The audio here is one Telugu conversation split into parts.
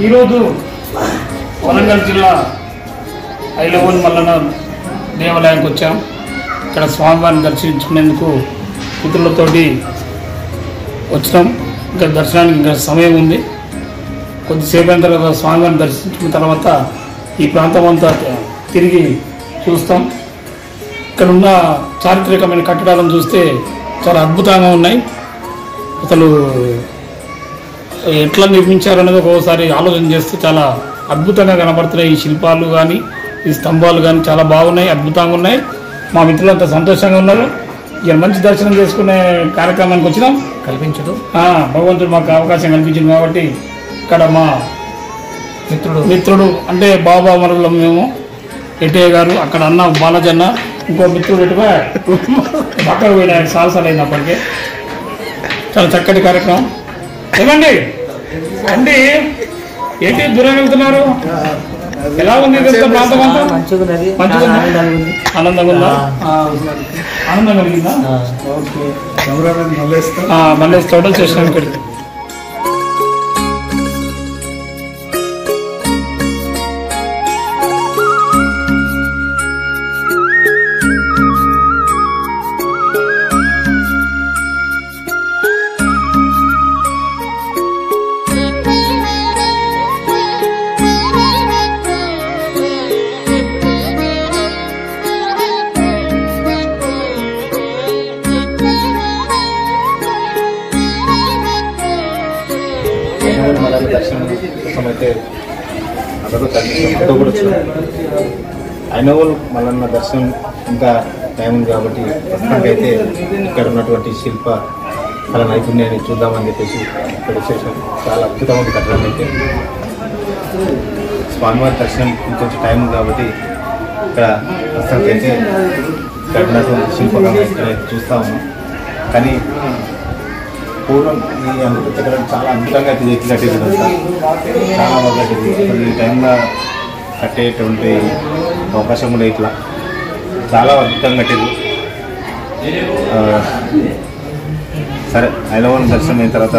ఈరోజు వరంగల్ జిల్లా ఐలవోలు మల్లన్న దేవాలయానికి వచ్చాం. ఇక్కడ స్వామివారిని దర్శించుకునేందుకు మిత్రులతోటి వచ్చినాం. ఇంకా దర్శనానికి ఇంకా సమయం ఉంది. కొద్దిసేపు అయిన తర్వాత స్వామివారిని దర్శించుకున్న తర్వాత ఈ ప్రాంతం అంతా తిరిగి చూస్తాం. ఇక్కడ ఉన్న చారిత్రకమైన కట్టడాలను చూస్తే చాలా అద్భుతంగా ఉన్నాయి. అసలు ఎట్లా నిర్మించారనేది ఒక్కోసారి ఆలోచన చేస్తే చాలా అద్భుతంగా కనబడుతున్నాయి. ఈ శిల్పాలు కానీ ఈ స్తంభాలు కానీ చాలా బాగున్నాయి, అద్భుతంగా ఉన్నాయి. మా మిత్రులంతా సంతోషంగా ఉన్నారు. ఇక మంచి దర్శనం చేసుకునే కార్యక్రమానికి వచ్చినాం. కల్పించదు భగవంతుడు మాకు అవకాశం కల్పించింది కాబట్టి ఇక్కడ మా మిత్రుడు అంటే బాబా మరుల మేము ఎటయ్య గారు, అక్కడ అన్న బాలాజన్న, ఇంకో మిత్రుడు ఎటుగా పక్కకు పోయిన సాహసాలు అయినప్పటికీ చాలా చక్కటి కార్యక్రమం. ఏమండి అండి ఏంటి దూరం వెళ్తున్నారు? ఎలా ఉంది ప్రాంతం అంతా? ఆనందంగా ఉందా? ఆనందం కలిగిందా? మళ్ళీ టోటల్ చేసినాం ఇక్కడికి. దర్శనం కోసం అయితే అందరూ కూడా ఐనవోలు మల్లన్న దర్శనం ఇంకా టైం ఉంది కాబట్టి ప్రస్తుతానికైతే ఇక్కడ ఉన్నటువంటి శిల్ప కళ నైపుణ్యాన్ని చూద్దామని చెప్పేసి ఇక్కడ విశేషం చాలా అద్భుతమైన కట్టడం అయితే స్వామివారి దర్శనం ఇంకొంచెం టైం ఉంది కాబట్టి ఇక్కడ ప్రస్తుతానికైతే ఇక్కడ ఉన్నటువంటి శిల్పకళ చూస్తూ ఉన్నాం. కానీ పూర్వం ఈ అమృత చాలా అద్భుతంగా కట్టేది చాలా బాగా కట్టేది. ఈ టైంలో కట్టేటువంటి అవకాశం కూడా ఇట్లా చాలా అద్భుతంగా కట్టేది. సరే ఐలవోలు దర్శనం అయిన తర్వాత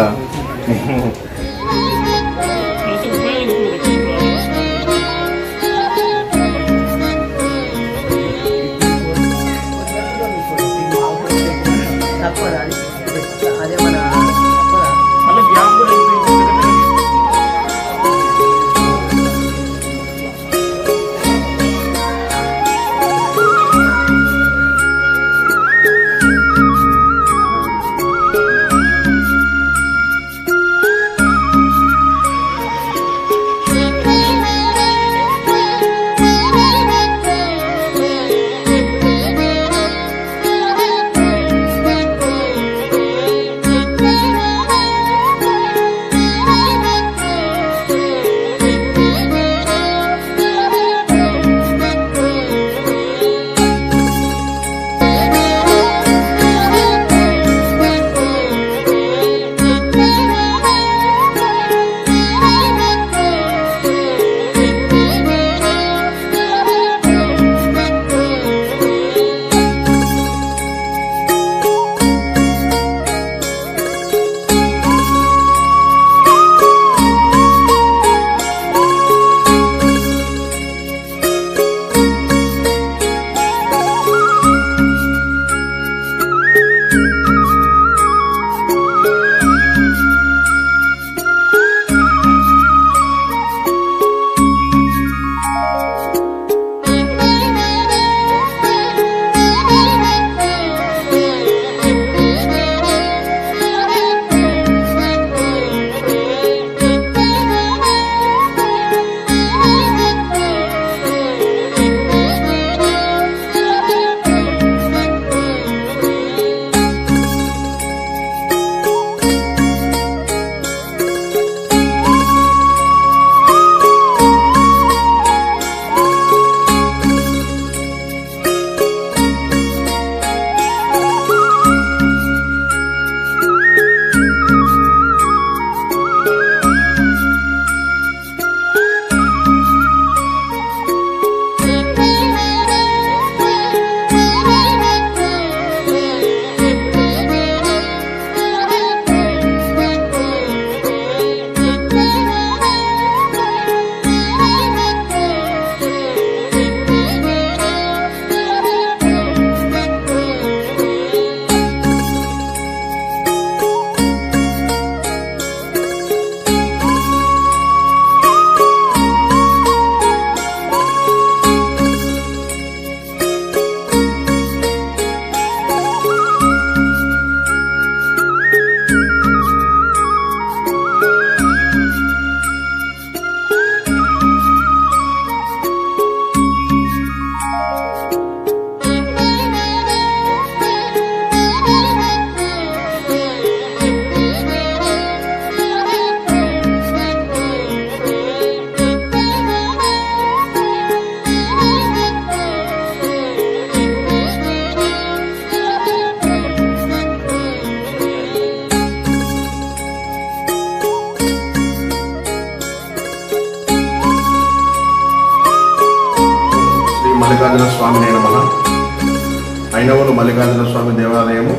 ఐనవోలు మల్లికార్జున స్వామి దేవాలయము,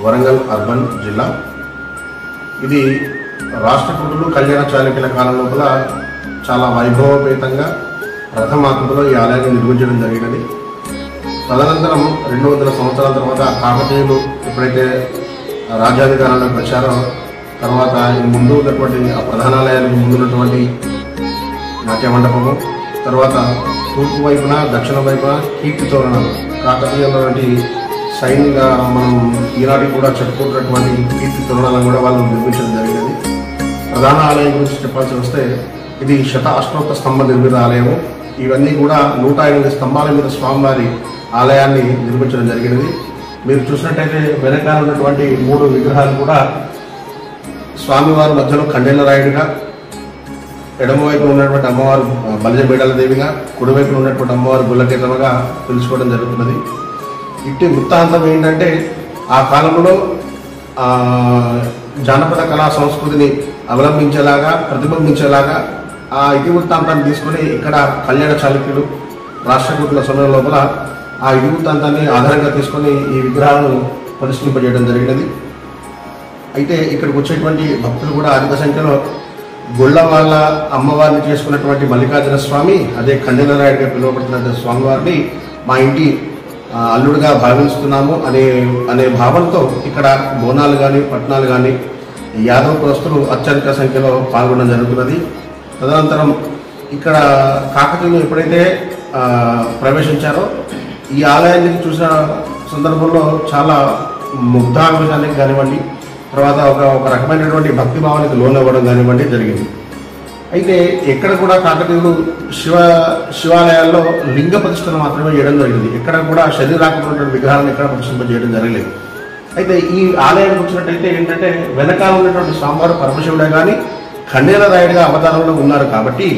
వరంగల్ అర్బన్ జిల్లా. ఇది రాష్ట్రకూటులు కళ్యాణ చాళుక్యుల కాలం లోపల చాలా వైభవపేతంగా రథమాతృలో ఈ ఆలయాన్ని నిర్మించడం జరిగినది. తదనంతరం 200 సంవత్సరాల తర్వాత కాకతీయులు ఎప్పుడైతే రాజ్యాధికారంలోకి వచ్చారో తర్వాత ఈ ముందు ఉన్నటువంటి ఆ ప్రధానాలయానికి ముందు ఉన్నటువంటి నాట్య మండపము, తర్వాత తూర్పు వైపున దక్షిణ వైపున కీర్తి తోరణాలు, కాకతీయులటువంటి సైన్యంగా మనం ఈనాటికి కూడా చెప్పుకుంటున్నటువంటి కీర్తి తోరణాలను కూడా వాళ్ళు నిర్మించడం జరిగినది. ప్రధాన ఆలయం గురించి చెప్పాల్సి వస్తే ఇది అష్టోత్తర స్తంభ నిర్మిత ఆలయము. ఇవన్నీ కూడా 108 స్తంభాల మీద స్వామివారి ఆలయాన్ని నిర్మించడం జరిగినది. మీరు చూసినట్టయితే వెనకాల ఉన్నటువంటి 3 విగ్రహాలు కూడా స్వామివారి మధ్యలో ఖండేలరాయుడిగా, ఎడమవైపున ఉన్నటువంటి అమ్మవారు బలిజబేడల దేవిగా, కుడివైపున ఉన్నటువంటి అమ్మవారు గుల్లకేతమ్మగా పిలుచుకోవడం జరుగుతున్నది. ఇట్టి వృత్తాంతం ఏంటంటే ఆ కాలంలో జానపద కళా సంస్కృతిని అవలంబించేలాగా, ప్రతిబింబించేలాగా ఆ ఇతివృత్తాంతాన్ని తీసుకుని ఇక్కడ కళ్యాణ చాళుక్యులు రాష్ట్రకూటుల సమయం లోపల ఆ ఇతివృత్తాంతాన్ని ఆధారంగా తీసుకొని ఈ విగ్రహాలను ప్రతిష్ఠింపజేయడం జరిగినది. అయితే ఇక్కడికి వచ్చేటువంటి భక్తులు కూడా అధిక సంఖ్యలో గొళ్ళ వాళ్ళ అమ్మవారిని చేసుకున్నటువంటి మల్లికార్జున స్వామి, అదే ఖండేలరాయుడిగా పిలువబడుతున్న స్వామివారిని మా ఇంటి అల్లుడుగా భావిస్తున్నాము అనే భావనతో ఇక్కడ బోనాలు కానీ పట్నాలు కానీ యాదవ కులస్తులు అత్యధిక సంఖ్యలో పాల్గొనడం జరుగుతున్నది. తదనంతరం ఇక్కడ కాకతీయులు ఎప్పుడైతే ప్రవేశించారో ఈ ఆలయాన్ని చూసిన సందర్భంలో చాలా ముగ్ధావేశానికి కానివ్వండి, తర్వాత ఒక రకమైనటువంటి భక్తి భావానికి లోనవ్వడం కానివ్వండి జరిగింది. అయితే ఎక్కడ కూడా కాకతీయులు శివాలయాల్లో లింగ ప్రతిష్టలు మాత్రమే చేయడం జరిగింది. ఎక్కడ కూడా శరీరాకృతమైనటువంటి విగ్రహాలను ఎక్కడ ప్రతిష్ఠింపజేయడం జరగలేదు. అయితే ఈ ఆలయానికి వచ్చినట్టయితే ఏంటంటే వెనకాల ఉన్నటువంటి స్వామివారు పరమశివుడే కానీ ఖండేలరాయుడిగా అవతారంలో ఉన్నారు కాబట్టి,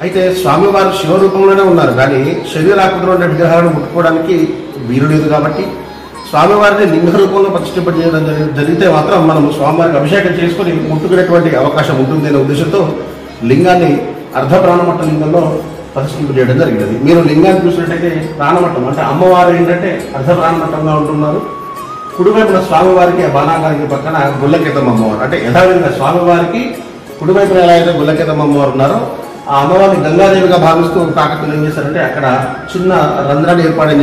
అయితే స్వామివారు శివరూపంలోనే ఉన్నారు కానీ శరీరాకృతమైన విగ్రహాలను ముట్టుకోవడానికి వీలు లేదు కాబట్టి స్వామివారిని లింగ రూపంలో ప్రతిష్ఠింపజేయడం జరిగితే మాత్రం మనం స్వామివారికి అభిషేకం చేసుకుని ముట్టుకునేటువంటి అవకాశం ఉంటుంది అనే ఉద్దేశంతో లింగాన్ని అర్ధ ప్రాణమట్ట లింగంలో ప్రతిష్ఠింపజేయడం జరిగినది. మీరు లింగాన్ని చూసినట్టయితే ప్రాణమట్టం అంటే అమ్మవారు ఏంటంటే అర్ధ ప్రాణమట్టంగా ఉంటున్నారు. కుడివైపున స్వామివారికి బాణాగారికి పక్కన గుల్లకేతమ్మ అమ్మవారు, అంటే యథావిధంగా స్వామివారికి కుడివైపున ఎలా అయితే గుల్లకేతమ్మ అమ్మవారు ఉన్నారో ఆ అమ్మవారిని గంగాదేవిగా భావిస్తూ కాకతీయులు ఏం చేశారంటే అక్కడ చిన్న రంధ్రాన్ని ఏర్పాటు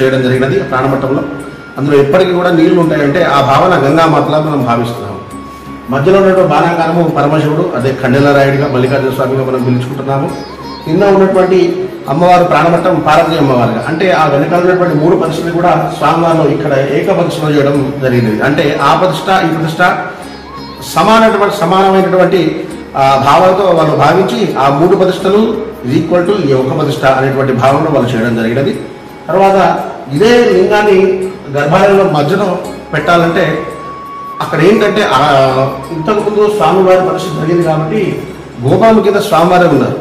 చేయడం జరిగినది ప్రాణమట్టంలో. అందులో ఎప్పటికీ కూడా నీళ్లు ఉంటాయంటే ఆ భావన గంగామాతలా మనం భావిస్తున్నాము. మధ్యలో ఉన్నటువంటి బాణాగారము పరమశివుడు, అదే ఖండేలరాయుడిగా మల్లికార్జున స్వామిగా మనం పిలుచుకుంటున్నాము. కింద ఉన్నటువంటి అమ్మవారు ప్రాణమట్టం పార్వతీ అమ్మవారుగా, అంటే ఆ వెనకాల ఉన్నటువంటి 3 ప్రతిష్టలు కూడా స్వామివారు ఇక్కడ ఏకప్రతిష్ఠ చేయడం జరిగింది. అంటే ఆ ప్రతిష్ట ఈ ప్రతిష్ట సమానమైనటువంటి భావంతో వాళ్ళు భావించి ఆ 3 ప్రతిష్టలు ఈక్వల్ టు ఈ ఒక ప్రతిష్ట అనేటువంటి భావనలో వాళ్ళు చేయడం జరిగినది. తర్వాత ఇదే లింగాన్ని గర్భాలయంలో మధ్యలో పెట్టాలంటే అక్కడ ఏంటంటే ఇంతకుముందు స్వామివారి పరిస్థితి జరిగింది కాబట్టి గోపాలు కింద స్వామివారే ఉన్నారు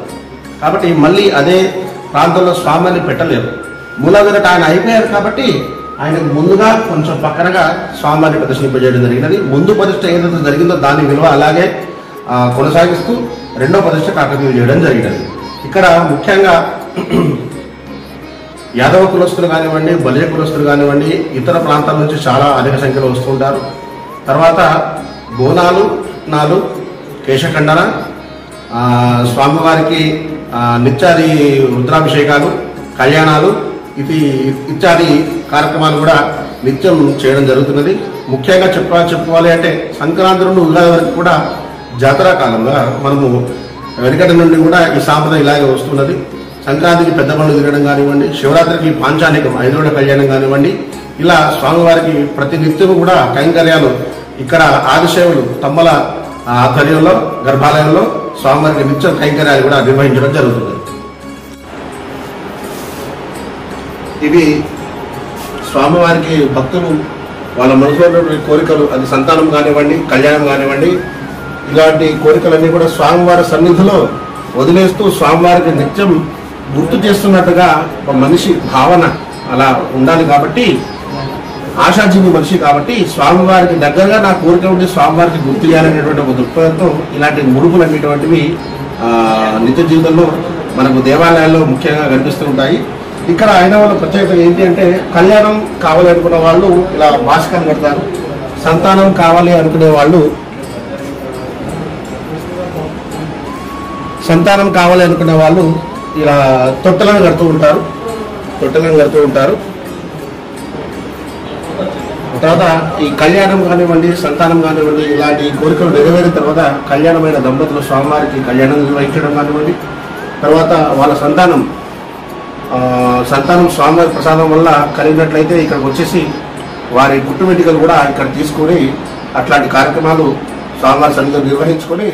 కాబట్టి మళ్ళీ అదే ప్రాంతంలో స్వామివారిని పెట్టలేరు. మూలవిరట ఆయన అయిపోయారు కాబట్టి ఆయనకు ముందుగా కొంచెం పక్కనగా స్వామివారిని ప్రదర్శింపజేయడం జరిగినది. ముందు ప్రతిష్ట ఏదైతే జరిగిందో దాని విలువ అలాగే కొనసాగిస్తూ 2వ ప్రతిష్ట కాకతీయులు చేయడం జరిగినది. ఇక్కడ ముఖ్యంగా యాదవ కులస్తులు కానివ్వండి, బలిజ కులస్తులు కానివ్వండి, ఇతర ప్రాంతాల నుంచి చాలా అధిక సంఖ్యలో వస్తుంటారు. తర్వాత బోనాలు, నాలు, కేశఖండన, స్వామివారికి నిత్యాది రుద్రాభిషేకాలు, కళ్యాణాలు ఇత్యాది కార్యక్రమాలు కూడా నిత్యం చేయడం జరుగుతున్నది. ముఖ్యంగా చెప్పుకోవాలి అంటే సంక్రాంతి నుండి ఉగాది వరకు కూడా జాతరా కాలంగా మనము వెనకటి నుండి కూడా ఈ సాంప్రదాయం ఇలాగే వస్తున్నది. సంక్రాంతికి పెద్ద పనులు తిరగడం కానివ్వండి, శివరాత్రికి పాంచానికం 5 రోజుల కళ్యాణం కానివ్వండి, ఇలా స్వామివారికి ప్రతి నిత్యము కూడా కైంకర్యాలు ఇక్కడ ఆదిశేవులు తమ్మల ఆధ్వర్యంలో గర్భాలయంలో స్వామివారికి నిత్యం కైంకర్యాలు కూడా నిర్వహించడం జరుగుతుంది. ఇవి స్వామివారికి భక్తులు వాళ్ళ మనసులో కోరికలు, అది సంతానం కానివ్వండి, కళ్యాణం కానివ్వండి, ఇలాంటి కోరికలన్నీ కూడా స్వామివారి సన్నిధిలో వదిలేస్తూ స్వామివారికి నిత్యం గుర్తు చేస్తున్నట్టుగా ఒక మనిషి భావన అలా ఉండాలి. కాబట్టి ఆశాజీవి మనిషి కాబట్టి స్వామివారికి దగ్గరగా నా కోరిక ఉండి స్వామివారికి గుర్తు చేయాలనేటువంటి ఒక దృక్పథంతో ఇలాంటి ముడుపులు అనేటువంటివి నిత్య జీవితంలో మనకు దేవాలయాల్లో ముఖ్యంగా కనిపిస్తూ ఉంటాయి. ఇక్కడ ఆయన వాళ్ళ ప్రత్యేకత ఏంటి అంటే కళ్యాణం కావాలి అనుకున్న వాళ్ళు ఇలా భాస్కర్ కడతారు, సంతానం కావాలి అనుకునే వాళ్ళు ఇలా తొట్టెలను కడుతూ ఉంటారు. తర్వాత ఈ కళ్యాణం కానివ్వండి, సంతానం కానివ్వండి, ఇలాంటి కోరికలు నెరవేరిన తర్వాత కళ్యాణమైన దంపతులు స్వామివారికి కళ్యాణం నిర్వహించడం కానివ్వండి, తర్వాత వాళ్ళ సంతానం స్వామివారి ప్రసాదం వల్ల కలిగినట్లయితే ఇక్కడికి వచ్చేసి వారి పుట్టు వెంట్రుకలు కూడా ఇక్కడ తీసుకొని అట్లాంటి కార్యక్రమాలు స్వామివారి సన్నిధిలో నిర్వహించుకొని